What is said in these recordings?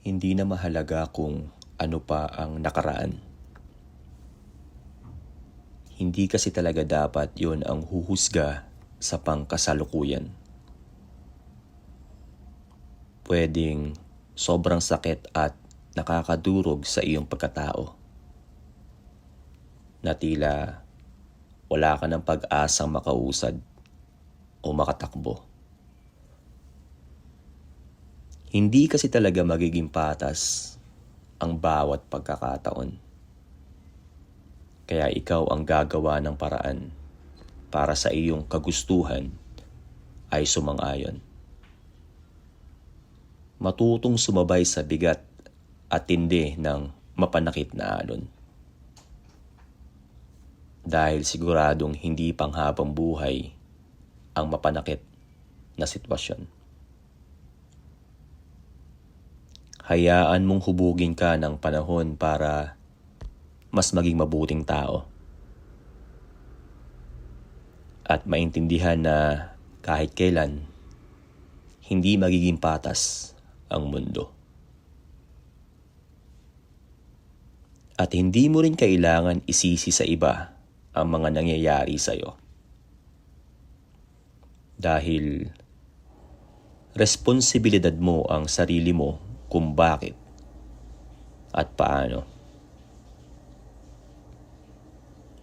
Hindi na mahalaga kung ano pa ang nakaraan. Hindi kasi talaga dapat yon ang huhusga sa pangkasalukuyan. Pwedeng sobrang sakit at nakakadurog sa iyong pagkatao. Na tila wala ka ng pag-asang makausad o makatakbo. Hindi kasi talaga magiging patas ang bawat pagkakataon. Kaya ikaw ang gagawa ng paraan para sa iyong kagustuhan ay sumang-ayon. Matutong sumabay sa bigat at tindi ng mapanakit na alon. Dahil siguradong hindi panghabang buhay ang mapanakit na sitwasyon. Hayaan mong hubugin ka ng panahon para mas maging mabuting tao. At maintindihan na kahit kailan, hindi magiging patas ang mundo. At hindi mo rin kailangan isisi sa iba ang mga nangyayari sa'yo. Dahil responsibilidad mo ang sarili mo kung bakit at paano.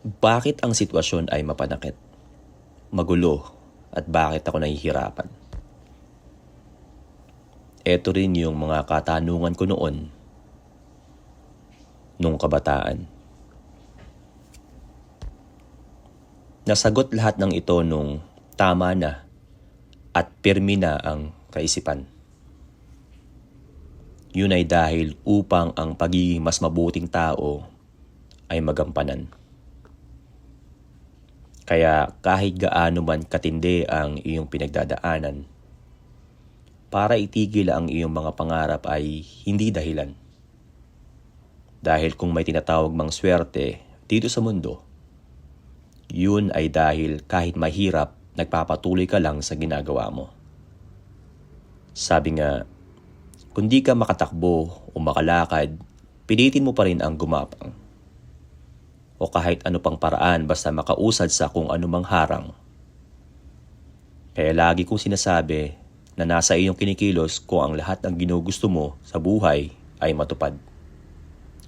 Bakit ang sitwasyon ay mapanakit, magulo, at bakit ako nahihirapan? Ito rin yung mga katanungan ko noon, nung kabataan. Nasagot lahat ng ito nung tama na at pirmi na ang kaisipan. Yun ay dahil upang ang pagiging mas mabuting tao ay magampanan. Kaya kahit gaano man katindi ang iyong pinagdadaanan, para itigil ang iyong mga pangarap ay hindi dahilan. Dahil kung may tinatawag mang swerte dito sa mundo, yun ay dahil kahit mahirap, nagpapatuloy ka lang sa ginagawa mo. Sabi nga, kung di ka makatakbo o makalakad, pilitin mo pa rin ang gumapang. O kahit ano pang paraan basta makausad sa kung anumang harang. Kaya lagi kong sinasabi na nasa iyong kinikilos kung ang lahat ng ginugusto mo sa buhay ay matupad.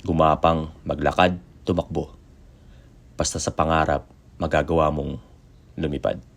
Gumapang, maglakad, tumakbo. Basta sa pangarap, magagawa mong lumipad.